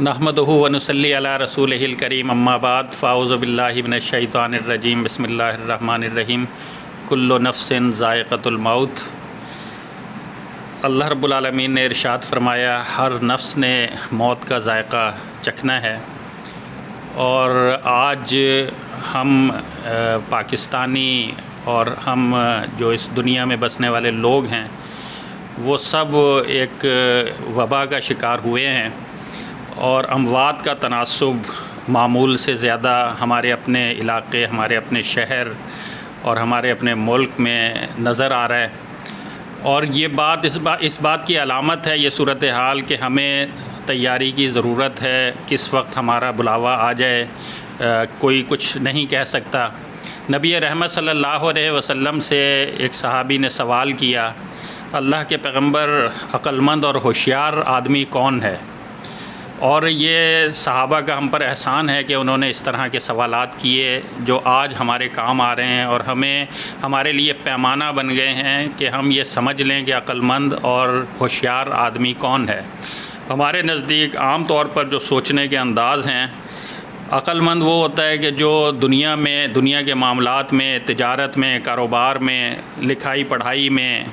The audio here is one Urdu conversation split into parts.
نحمدہ و نصلی علی رسولہ الکریم اما بعد فاعوذ باللہ من الشیطان الرجیم بسم اللہ الرحمن الرحیم کل نفس ذائقۃ الموت۔ اللہ رب العالمین نے ارشاد فرمایا ہر نفس نے موت کا ذائقہ چکھنا ہے، اور آج ہم پاکستانی اور ہم جو اس دنیا میں بسنے والے لوگ ہیں وہ سب ایک وبا کا شکار ہوئے ہیں، اور اموات کا تناسب معمول سے زیادہ ہمارے اپنے علاقے، ہمارے اپنے شہر اور ہمارے اپنے ملک میں نظر آ رہا ہے۔ اور یہ بات اس بات کی علامت ہے، یہ صورتحال، کہ ہمیں تیاری کی ضرورت ہے۔ کس وقت ہمارا بلاوا آ جائے کوئی کچھ نہیں کہہ سکتا۔ نبی رحمت صلی اللہ علیہ وسلم سے ایک صحابی نے سوال کیا، اللہ کے پیغمبر، عقل مند اور ہوشیار آدمی کون ہے؟ اور یہ صحابہ کا ہم پر احسان ہے کہ انہوں نے اس طرح کے سوالات کیے جو آج ہمارے کام آ رہے ہیں، اور ہمارے لیے پیمانہ بن گئے ہیں کہ ہم یہ سمجھ لیں کہ عقل مند اور ہوشیار آدمی کون ہے۔ ہمارے نزدیک عام طور پر جو سوچنے کے انداز ہیں، عقل مند وہ ہوتا ہے کہ جو دنیا کے معاملات میں، تجارت میں، کاروبار میں، لکھائی پڑھائی میں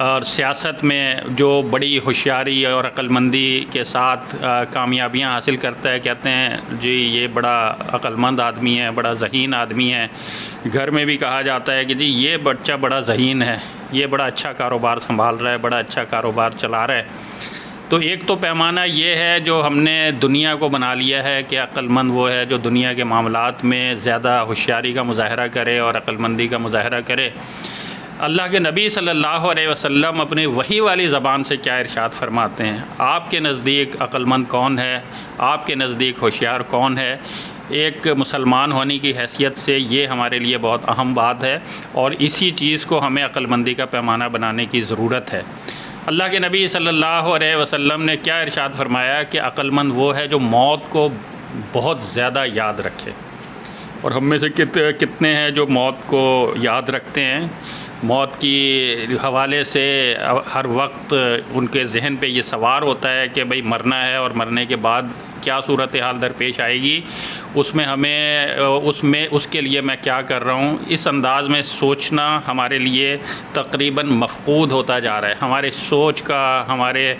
اور سیاست میں جو بڑی ہوشیاری اور عقل مندی کے ساتھ کامیابیاں حاصل کرتا ہے، کہتے ہیں جی یہ بڑا عقل مند آدمی ہے، بڑا ذہین آدمی ہے۔ گھر میں بھی کہا جاتا ہے کہ جی یہ بچہ بڑا ذہین ہے، یہ بڑا اچھا کاروبار سنبھال رہا ہے، بڑا اچھا کاروبار چلا رہا ہے۔ تو ایک تو پیمانہ یہ ہے جو ہم نے دنیا کو بنا لیا ہے کہ عقل مند وہ ہے جو دنیا کے معاملات میں زیادہ ہوشیاری کا مظاہرہ کرے اور عقل مندی کا مظاہرہ کرے۔ اللہ کے نبی صلی اللہ علیہ وسلم اپنی وحی والی زبان سے کیا ارشاد فرماتے ہیں؟ آپ کے نزدیک عقل مند کون ہے؟ آپ کے نزدیک ہوشیار کون ہے؟ ایک مسلمان ہونے کی حیثیت سے یہ ہمارے لیے بہت اہم بات ہے، اور اسی چیز کو ہمیں عقل مندی کا پیمانہ بنانے کی ضرورت ہے۔ اللہ کے نبی صلی اللہ علیہ وسلم نے کیا ارشاد فرمایا کہ عقل مند وہ ہے جو موت کو بہت زیادہ یاد رکھے۔ اور ہم میں سے کتنے ہیں جو موت کو یاد رکھتے ہیں؟ موت کی حوالے سے ہر وقت ان کے ذہن پہ یہ سوار ہوتا ہے کہ بھئی مرنا ہے، اور مرنے کے بعد کیا صورتحال درپیش آئے گی، اس کے لیے میں کیا کر رہا ہوں۔ اس انداز میں سوچنا ہمارے لیے تقریباً مفقود ہوتا جا رہا ہے۔ ہمارے سوچ کا، ہمارے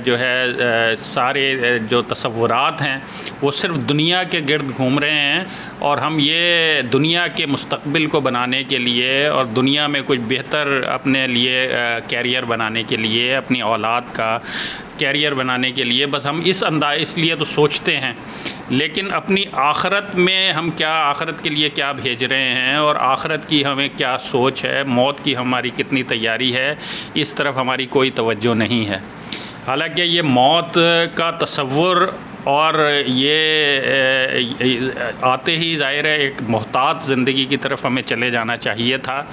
جو ہے سارے جو تصورات ہیں وہ صرف دنیا کے گرد گھوم رہے ہیں، اور ہم یہ دنیا کے مستقبل کو بنانے کے لیے اور دنیا میں کچھ بہتر اپنے لیے کیریئر بنانے کے لیے، اپنی اولاد کا کیریئر بنانے کے لیے بس ہم اس لیے تو سوچتے ہیں، لیکن اپنی آخرت میں ہم آخرت کے لیے کیا بھیج رہے ہیں، اور آخرت کی ہمیں کیا سوچ ہے، موت کی ہماری کتنی تیاری ہے، اس طرف ہماری کوئی توجہ نہیں ہے۔ حالانکہ یہ موت کا تصور اور یہ آتے ہی ظاہر ہے ایک محتاط زندگی کی طرف ہمیں چلے جانا چاہیے تھا۔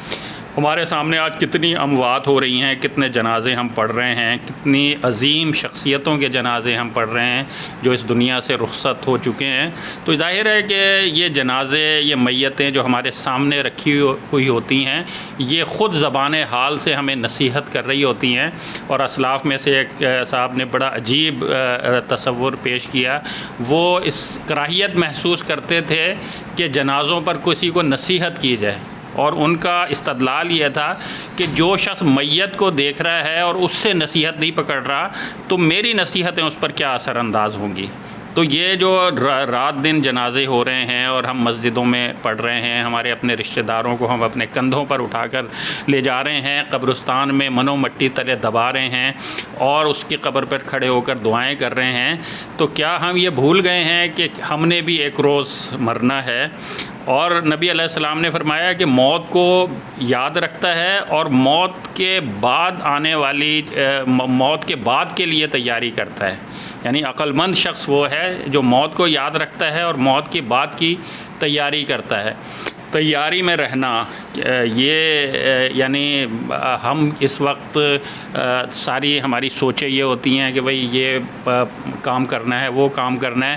ہمارے سامنے آج کتنی اموات ہو رہی ہیں، کتنے جنازے ہم پڑھ رہے ہیں، کتنی عظیم شخصیتوں کے جنازے ہم پڑھ رہے ہیں جو اس دنیا سے رخصت ہو چکے ہیں۔ تو ظاہر ہے کہ یہ جنازے، یہ میتیں جو ہمارے سامنے رکھی ہوئی ہوتی ہیں، یہ خود زبان حال سے ہمیں نصیحت کر رہی ہوتی ہیں۔ اور اسلاف میں سے ایک صاحب نے بڑا عجیب تصور پیش کیا، وہ اس کراہیت محسوس کرتے تھے کہ جنازوں پر کسی کو نصیحت کی جائے، اور ان کا استدلال یہ تھا کہ جو شخص میت کو دیکھ رہا ہے اور اس سے نصیحت نہیں پکڑ رہا، تو میری نصیحتیں اس پر کیا اثر انداز ہوں گی۔ تو یہ جو رات دن جنازے ہو رہے ہیں اور ہم مسجدوں میں پڑھ رہے ہیں، ہمارے اپنے رشتہ داروں کو ہم اپنے کندھوں پر اٹھا کر لے جا رہے ہیں، قبرستان میں منو مٹی تلے دبا رہے ہیں اور اس کی قبر پر کھڑے ہو کر دعائیں کر رہے ہیں، تو کیا ہم یہ بھول گئے ہیں کہ ہم نے بھی ایک روز مرنا ہے؟ اور نبی علیہ السلام نے فرمایا کہ موت کو یاد رکھتا ہے، اور موت کے بعد کے لیے تیاری کرتا ہے۔ یعنی عقل مند شخص وہ ہے جو موت کو یاد رکھتا ہے اور موت کے بعد کی تیاری کرتا ہے۔ تیاری میں رہنا، یہ یعنی ہم اس وقت ساری ہماری سوچیں یہ ہوتی ہیں کہ بھئی یہ کام کرنا ہے، وہ کام کرنا ہے،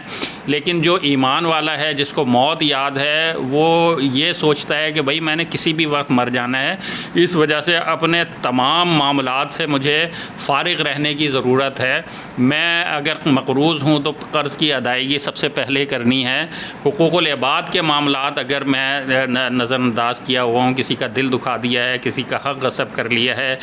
لیکن جو ایمان والا ہے، جس کو موت یاد ہے، وہ یہ سوچتا ہے کہ بھائی میں نے کسی بھی وقت مر جانا ہے، اس وجہ سے اپنے تمام معاملات سے مجھے فارغ رہنے کی ضرورت ہے۔ میں اگر مقروض ہوں تو قرض کی ادائیگی سب سے پہلے کرنی ہے۔ حقوق العباد کے معاملات اگر میں نظر انداز کیا ہوا ہوں، کسی کا دل دکھا دیا ہے، کسی کا حق غصب کر لیا ہے،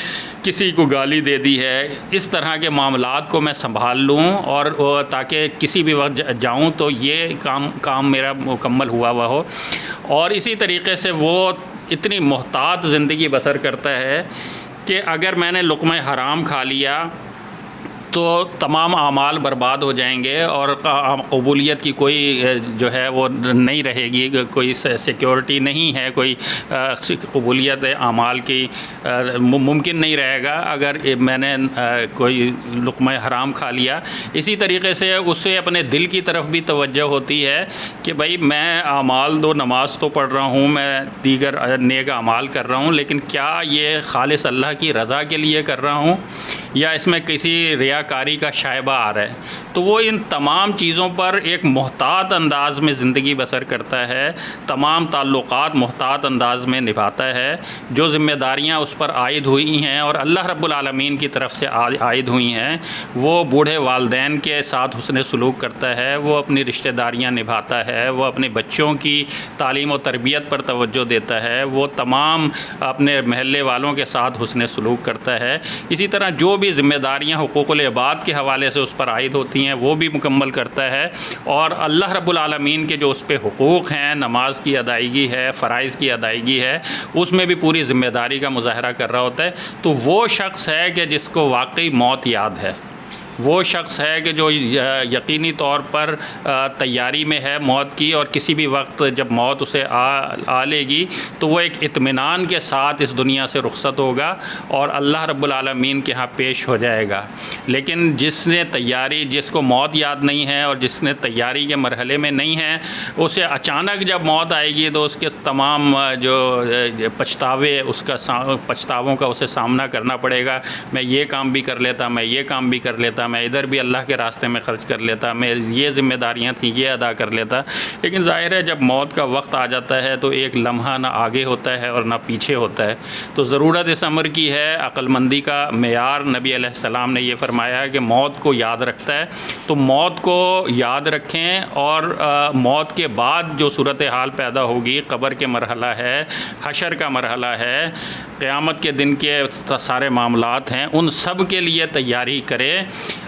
کسی کو گالی دے دی ہے، اس طرح کے معاملات کو میں سنبھال لوں اور تاکہ کسی بھی وقت جاؤں تو یہ کام میرا مکمل ہوا ہو۔ اور اسی طریقے سے وہ اتنی محتاط زندگی بسر کرتا ہے کہ اگر میں نے لقمہ حرام کھا لیا تو تمام اعمال برباد ہو جائیں گے اور قبولیت کی کوئی جو ہے وہ نہیں رہے گی، کوئی سیکیورٹی نہیں ہے، کوئی قبولیت اعمال کی ممکن نہیں رہے گا اگر میں نے کوئی لقمہ حرام کھا لیا۔ اسی طریقے سے اسے اپنے دل کی طرف بھی توجہ ہوتی ہے کہ بھائی میں اعمال نماز تو پڑھ رہا ہوں، میں دیگر نیک اعمال کر رہا ہوں، لیکن کیا یہ خالص اللہ کی رضا کے لیے کر رہا ہوں یا اس میں کسی ریاکاری کا شائبہ آ رہا ہے؟ تو وہ ان تمام چیزوں پر ایک محتاط انداز میں زندگی بسر کرتا ہے، تمام تعلقات محتاط انداز میں نبھاتا ہے، جو ذمہ داریاں اس پر عائد ہوئی ہیں اور اللہ رب العالمین کی طرف سے عائد ہوئی ہیں، وہ بوڑھے والدین کے ساتھ حسن سلوک کرتا ہے، وہ اپنی رشتہ داریاں نبھاتا ہے، وہ اپنے بچوں کی تعلیم و تربیت پر توجہ دیتا ہے، وہ تمام اپنے محلے والوں کے ساتھ حسن سلوک کرتا ہے۔ اسی طرح جو بھی ذمہ داریاں حقوق العباد کے حوالے سے اس پر عائد ہوتی ہیں وہ بھی مکمل کرتا ہے، اور اللہ رب العالمین کے جو اس پہ حقوق ہیں، نماز کی ادائیگی ہے، فرائض کی ادائیگی ہے، اس میں بھی پوری ذمہ داری کا مظاہرہ کر رہا ہوتا ہے۔ تو وہ شخص ہے کہ جس کو واقعی موت یاد ہے، وہ شخص ہے کہ جو یقینی طور پر تیاری میں ہے موت کی، اور کسی بھی وقت جب موت اسے آ لے گی تو وہ ایک اطمینان کے ساتھ اس دنیا سے رخصت ہوگا اور اللہ رب العالمین کے ہاں پیش ہو جائے گا۔ لیکن جس کو موت یاد نہیں ہے اور جس نے تیاری کے مرحلے میں نہیں ہے، اسے اچانک جب موت آئے گی تو اس کے تمام جو پچھتاووں کا اسے سامنا کرنا پڑے گا۔ میں یہ کام بھی کر لیتا، میں یہ کام بھی کر لیتا، میں ادھر بھی اللہ کے راستے میں خرچ کر لیتا، میں یہ ذمہ داریاں تھیں یہ ادا کر لیتا۔ لیکن ظاہر ہے جب موت کا وقت آ جاتا ہے تو ایک لمحہ نہ آگے ہوتا ہے اور نہ پیچھے ہوتا ہے۔ تو ضرورت اس امر کی ہے، عقل مندی کا معیار نبی علیہ السلام نے یہ فرمایا ہے کہ موت کو یاد رکھتا ہے، تو موت کو یاد رکھیں، اور موت کے بعد جو صورتحال پیدا ہوگی، قبر کے مرحلہ ہے، حشر کا مرحلہ ہے، قیامت کے دن کے سارے معاملات ہیں، ان سب کے لیے تیاری کرے،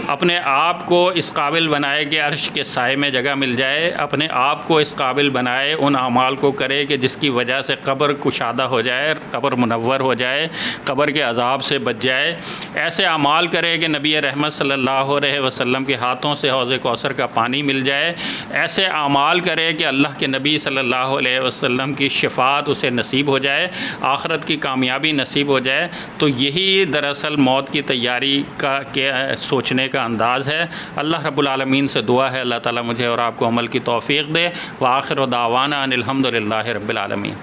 اپنے آپ کو اس قابل بنائے کہ عرش کے سائے میں جگہ مل جائے، اپنے آپ کو اس قابل بنائے ان اعمال کو کرے کہ جس کی وجہ سے قبر کشادہ ہو جائے، قبر منور ہو جائے، قبر کے عذاب سے بچ جائے۔ ایسے اعمال کرے کہ نبی رحمت صلی اللہ علیہ وسلم کے ہاتھوں سے حوض کوثر کا پانی مل جائے، ایسے اعمال کرے کہ اللہ کے نبی صلی اللہ علیہ وسلم کی شفاعت اسے نصیب ہو جائے، آخرت کی کامیابی نصیب ہو جائے۔ تو یہی دراصل موت کی تیاری کا سوچنے کا انداز ہے۔ اللہ رب العالمین سے دعا ہے اللہ تعالیٰ مجھے اور آپ کو عمل کی توفیق دے۔ وآخر دعوانا ان الحمد للہ رب العالمین۔